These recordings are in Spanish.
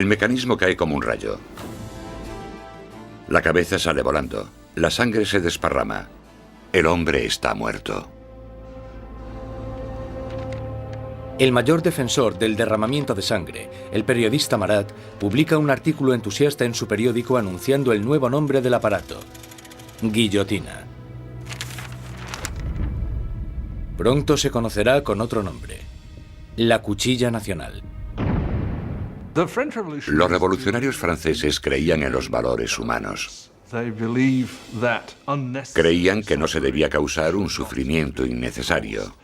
El mecanismo cae como un rayo. La cabeza sale volando. La sangre se desparrama. El hombre está muerto. El mayor defensor del derramamiento de sangre, el periodista Marat, publica un artículo entusiasta en su periódico anunciando el nuevo nombre del aparato: guillotina. Pronto se conocerá con otro nombre: la cuchilla nacional. Los revolucionarios franceses creían en los valores humanos. Creían que no se debía causar un sufrimiento innecesario.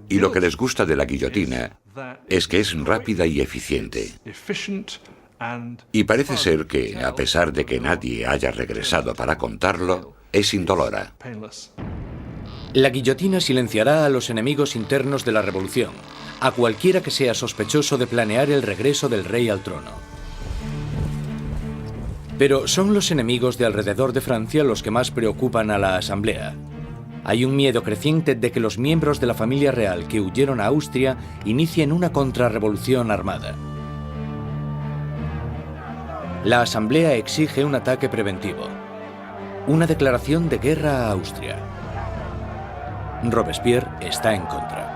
Y lo que les gusta de la guillotina es que es rápida y eficiente. Y parece ser que, a pesar de que nadie haya regresado para contarlo, es indolora. La guillotina silenciará a los enemigos internos de la revolución, a cualquiera que sea sospechoso de planear el regreso del rey al trono. Pero son los enemigos de alrededor de Francia los que más preocupan a la Asamblea. Hay un miedo creciente de que los miembros de la familia real que huyeron a Austria inicien una contrarrevolución armada. La Asamblea exige un ataque preventivo, una declaración de guerra a Austria. Robespierre está en contra.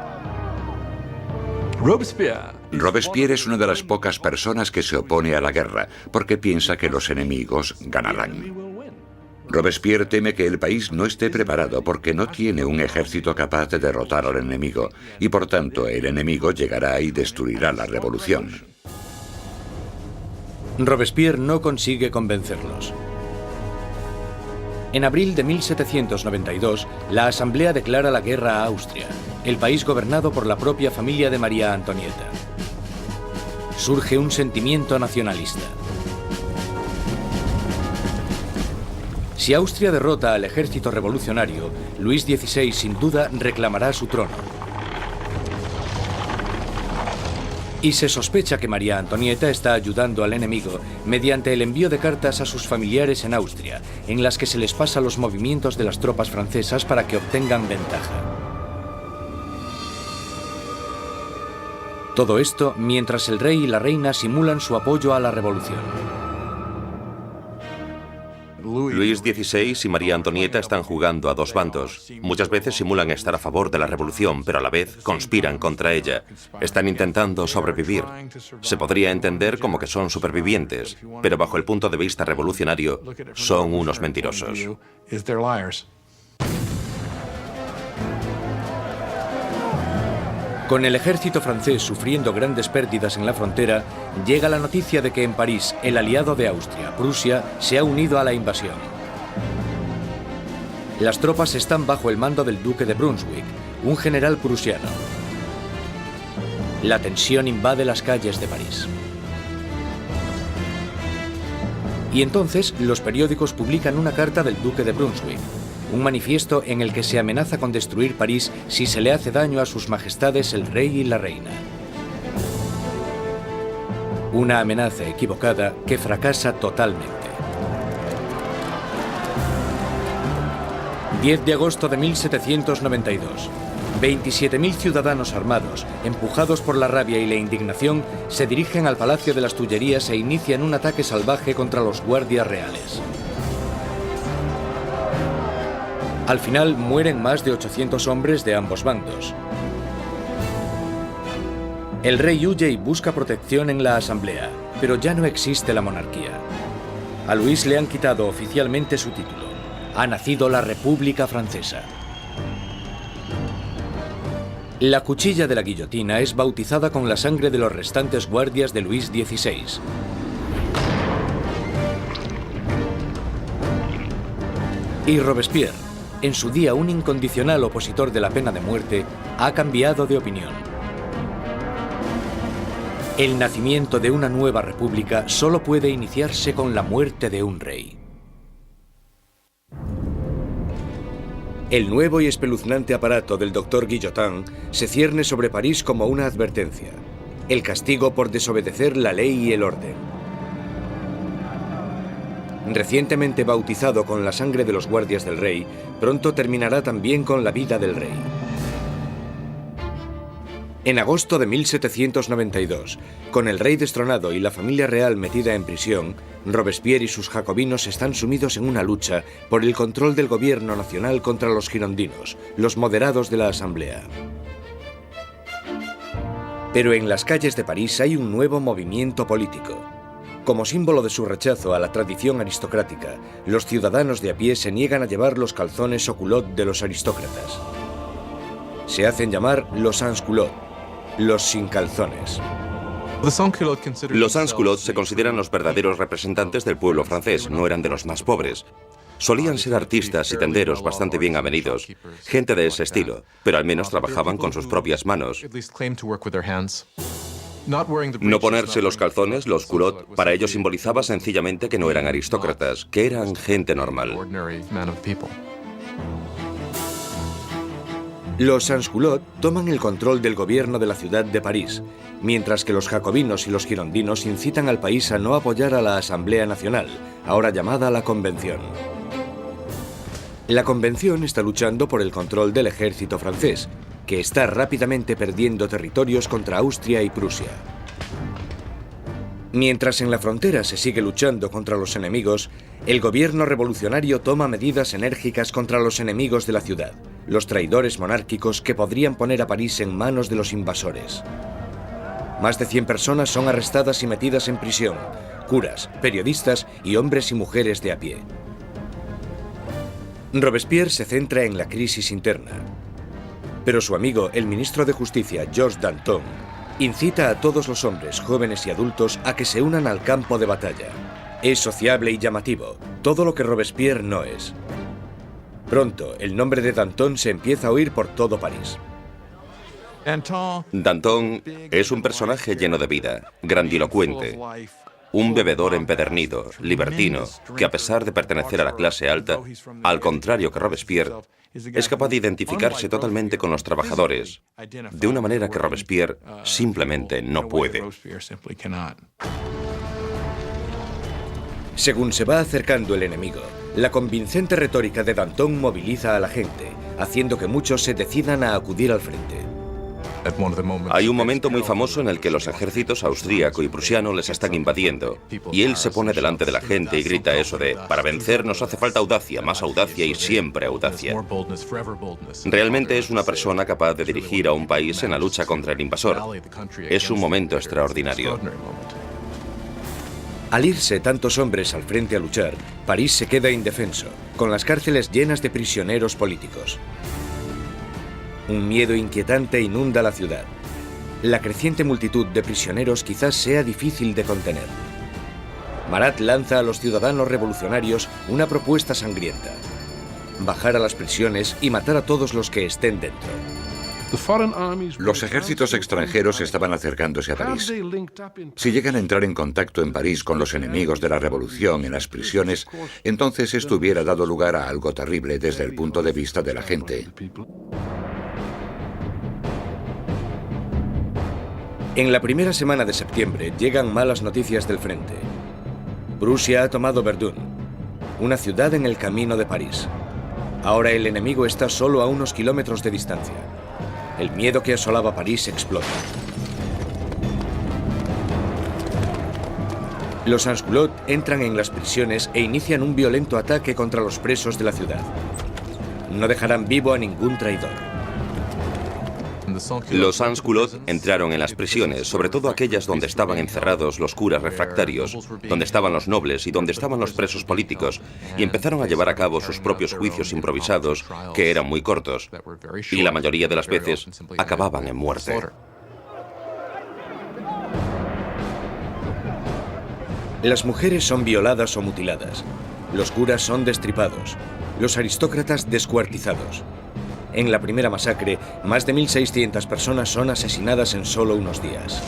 Robespierre es una de las pocas personas que se opone a la guerra, porque piensa que los enemigos ganarán. Robespierre teme que el país no esté preparado porque no tiene un ejército capaz de derrotar al enemigo, y por tanto el enemigo llegará y destruirá la revolución. Robespierre no consigue convencerlos. En abril de 1792, la Asamblea declara la guerra a Austria, el país gobernado por la propia familia de María Antonieta. Surge un sentimiento nacionalista. Si Austria derrota al ejército revolucionario, Luis XVI sin duda reclamará su trono. Y se sospecha que María Antonieta está ayudando al enemigo mediante el envío de cartas a sus familiares en Austria, en las que se les pasa los movimientos de las tropas francesas para que obtengan ventaja. Todo esto mientras el rey y la reina simulan su apoyo a la revolución. Luis XVI y María Antonieta están jugando a dos bandos. Muchas veces simulan estar a favor de la revolución, pero a la vez conspiran contra ella. Están intentando sobrevivir. Se podría entender como que son supervivientes, pero bajo el punto de vista revolucionario, son unos mentirosos. Con el ejército francés sufriendo grandes pérdidas en la frontera, llega la noticia de que en París el aliado de Austria, Prusia, se ha unido a la invasión. Las tropas están bajo el mando del duque de Brunswick, un general prusiano. La tensión invade las calles de París. Y entonces los periódicos publican una carta del duque de Brunswick, un manifiesto en el que se amenaza con destruir París si se le hace daño a sus majestades el rey y la reina. Una amenaza equivocada que fracasa totalmente. 10 de agosto de 1792. 27.000 ciudadanos armados, empujados por la rabia y la indignación, se dirigen al Palacio de las Tullerías e inician un ataque salvaje contra los guardias reales. Al final mueren más de 800 hombres de ambos bandos. El rey huye y busca protección en la Asamblea, pero ya no existe la monarquía. A Luis le han quitado oficialmente su título. Ha nacido la República Francesa. La cuchilla de la guillotina es bautizada con la sangre de los restantes guardias de Luis XVI. Y Robespierre, en su día un incondicional opositor de la pena de muerte, ha cambiado de opinión. El nacimiento de una nueva república solo puede iniciarse con la muerte de un rey. El nuevo y espeluznante aparato del doctor Guillotin se cierne sobre París como una advertencia: el castigo por desobedecer la ley y el orden. Recientemente bautizado con la sangre de los guardias del rey, pronto terminará también con la vida del rey. En agosto de 1792, con el rey destronado y la familia real metida en prisión, Robespierre y sus jacobinos están sumidos en una lucha por el control del gobierno nacional contra los girondinos, los moderados de la Asamblea. Pero en las calles de París hay un nuevo movimiento político. Como símbolo de su rechazo a la tradición aristocrática, los ciudadanos de a pie se niegan a llevar los calzones o culottes de los aristócratas. Se hacen llamar los sans-culottes, los sin calzones. Los sans-culottes se consideran los verdaderos representantes del pueblo francés, no eran de los más pobres. Solían ser artistas y tenderos bastante bien avenidos, gente de ese estilo, pero al menos trabajaban con sus propias manos. No ponerse los calzones, los culottes, para ellos simbolizaba sencillamente que no eran aristócratas, que eran gente normal. Los sans-culottes toman el control del gobierno de la ciudad de París, mientras que los jacobinos y los girondinos incitan al país a no apoyar a la Asamblea Nacional, ahora llamada la Convención. La Convención está luchando por el control del ejército francés, que está rápidamente perdiendo territorios contra Austria y Prusia. Mientras en la frontera se sigue luchando contra los enemigos, el gobierno revolucionario toma medidas enérgicas contra los enemigos de la ciudad, los traidores monárquicos que podrían poner a París en manos de los invasores. Más de 100 personas son arrestadas y metidas en prisión, curas, periodistas y hombres y mujeres de a pie. Robespierre se centra en la crisis interna, pero su amigo, el ministro de Justicia, Georges Danton, incita a todos los hombres, jóvenes y adultos a que se unan al campo de batalla. Es sociable y llamativo, todo lo que Robespierre no es. Pronto, el nombre de Danton se empieza a oír por todo París. Danton es un personaje lleno de vida, grandilocuente, un bebedor empedernido, libertino, que a pesar de pertenecer a la clase alta, al contrario que Robespierre, es capaz de identificarse totalmente con los trabajadores, de una manera que Robespierre simplemente no puede. Según se va acercando el enemigo, la convincente retórica de Danton moviliza a la gente, haciendo que muchos se decidan a acudir al frente. Hay un momento muy famoso en el que los ejércitos austríaco y prusiano les están invadiendo, y él se pone delante de la gente y grita eso de: para vencer nos hace falta audacia, más audacia y siempre audacia. Realmente es una persona capaz de dirigir a un país en la lucha contra el invasor. Es un momento extraordinario. Al irse tantos hombres al frente a luchar, París se queda indefenso, con las cárceles llenas de prisioneros políticos. Un miedo inquietante inunda la ciudad. La creciente multitud de prisioneros quizás sea difícil de contener. Marat lanza a los ciudadanos revolucionarios una propuesta sangrienta: bajar a las prisiones y matar a todos los que estén dentro. Los ejércitos extranjeros estaban acercándose a París. Si llegan a entrar en contacto en París con los enemigos de la revolución en las prisiones, entonces esto hubiera dado lugar a algo terrible desde el punto de vista de la gente. En la primera semana de septiembre llegan malas noticias del frente. Prusia ha tomado Verdun, una ciudad en el camino de París. Ahora el enemigo está solo a unos kilómetros de distancia. El miedo que asolaba París explota. Los sans-culottes entran en las prisiones e inician un violento ataque contra los presos de la ciudad. No dejarán vivo a ningún traidor. Los sans-culottes entraron en las prisiones, sobre todo aquellas donde estaban encerrados los curas refractarios, donde estaban los nobles y donde estaban los presos políticos, y empezaron a llevar a cabo sus propios juicios improvisados, que eran muy cortos, y la mayoría de las veces acababan en muerte. Las mujeres son violadas o mutiladas, los curas son destripados, los aristócratas descuartizados. En la primera masacre, más de 1.600 personas son asesinadas en solo unos días.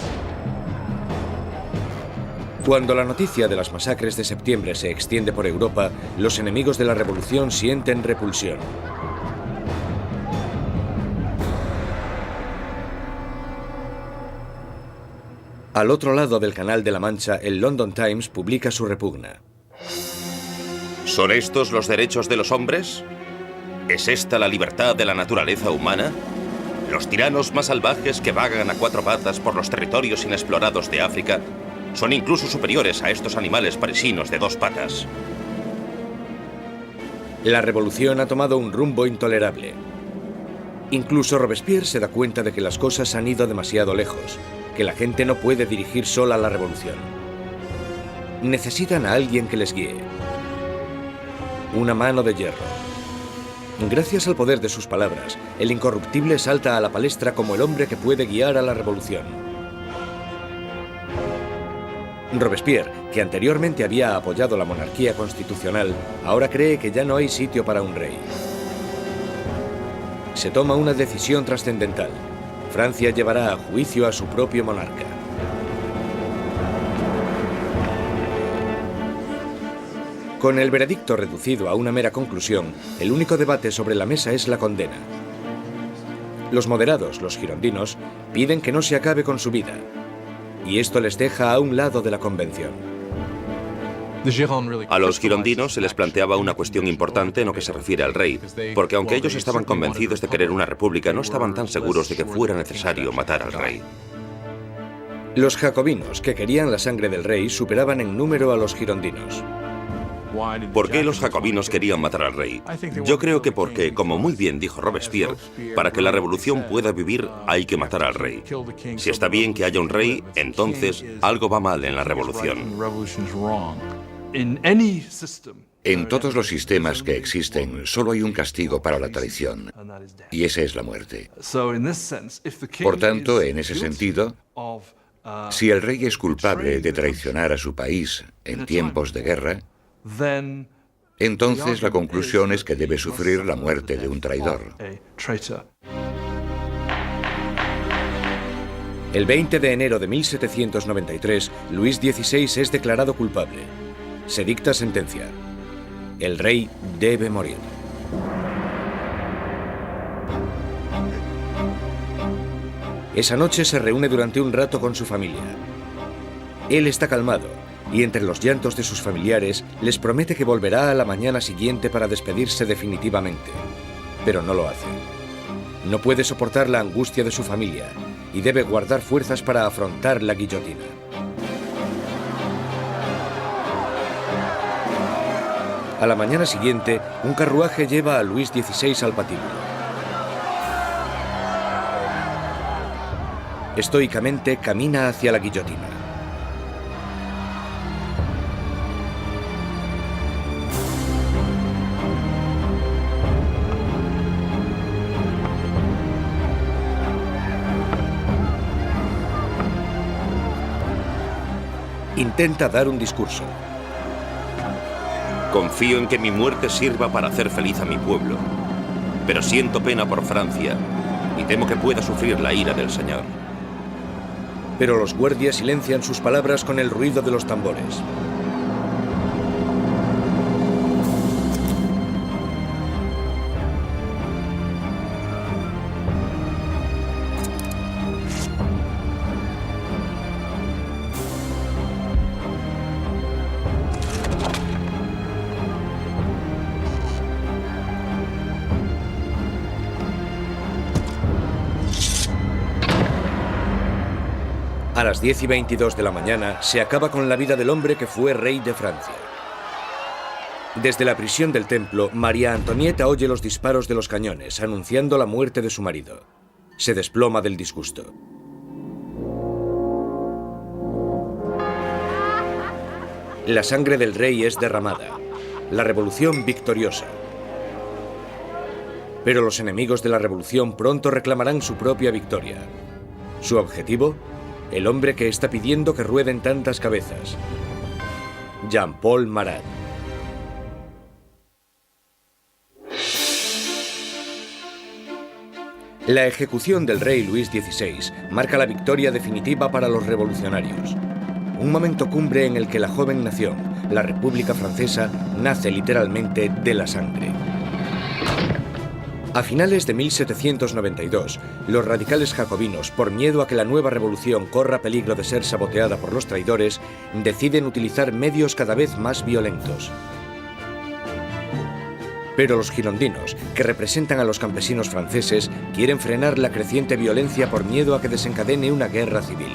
Cuando la noticia de las masacres de septiembre se extiende por Europa, los enemigos de la revolución sienten repulsión. Al otro lado del Canal de la Mancha, el London Times publica su repugna. ¿Son estos los derechos de los hombres? ¿Es esta la libertad de la naturaleza humana? Los tiranos más salvajes que vagan a cuatro patas por los territorios inexplorados de África son incluso superiores a estos animales parisinos de dos patas. La revolución ha tomado un rumbo intolerable. Incluso Robespierre se da cuenta de que las cosas han ido demasiado lejos, que la gente no puede dirigir sola la revolución. Necesitan a alguien que les guíe. Una mano de hierro. Gracias al poder de sus palabras, el incorruptible salta a la palestra como el hombre que puede guiar a la revolución. Robespierre, que anteriormente había apoyado la monarquía constitucional, ahora cree que ya no hay sitio para un rey. Se toma una decisión trascendental. Francia llevará a juicio a su propio monarca. Con el veredicto reducido a una mera conclusión, el único debate sobre la mesa es la condena. Los moderados, los girondinos, piden que no se acabe con su vida, y esto les deja a un lado de la convención. A los girondinos se les planteaba una cuestión importante en lo que se refiere al rey, porque aunque ellos estaban convencidos de querer una república, no estaban tan seguros de que fuera necesario matar al rey. Los jacobinos, que querían la sangre del rey, superaban en número a los girondinos. ¿Por qué los jacobinos querían matar al rey? Yo creo que porque, como muy bien dijo Robespierre, para que la revolución pueda vivir hay que matar al rey. Si está bien que haya un rey, entonces algo va mal en la revolución. En todos los sistemas que existen, solo hay un castigo para la traición, y esa es la muerte. Por tanto, en ese sentido, si el rey es culpable de traicionar a su país en tiempos de guerra, entonces la conclusión es que debe sufrir la muerte de un traidor. El 20 de enero de 1793, Luis XVI es declarado culpable. Se dicta sentencia. El rey debe morir. Esa noche se reúne durante un rato con su familia. Él está calmado, y entre los llantos de sus familiares les promete que volverá a la mañana siguiente para despedirse definitivamente. Pero no lo hace. No puede soportar la angustia de su familia y debe guardar fuerzas para afrontar la guillotina. A la mañana siguiente, un carruaje lleva a Luis XVI al patíbulo. Estoicamente camina hacia la guillotina. Intenta dar un discurso. Confío en que mi muerte sirva para hacer feliz a mi pueblo, pero siento pena por Francia y temo que pueda sufrir la ira del Señor. Pero los guardias silencian sus palabras con el ruido de los tambores. A las 10:22 de la mañana se acaba con la vida del hombre que fue rey de Francia. Desde la prisión del templo, María Antonieta oye los disparos de los cañones, anunciando la muerte de su marido. Se desploma del disgusto. La sangre del rey es derramada. La revolución victoriosa. Pero los enemigos de la revolución pronto reclamarán su propia victoria. ¿Su objetivo? El hombre que está pidiendo que rueden tantas cabezas. Jean-Paul Marat. La ejecución del rey Luis XVI marca la victoria definitiva para los revolucionarios. Un momento cumbre en el que la joven nación, la República Francesa, nace literalmente de la sangre. A finales de 1792, los radicales jacobinos, por miedo a que la nueva revolución corra peligro de ser saboteada por los traidores, deciden utilizar medios cada vez más violentos. Pero los girondinos, que representan a los campesinos franceses, quieren frenar la creciente violencia por miedo a que desencadene una guerra civil.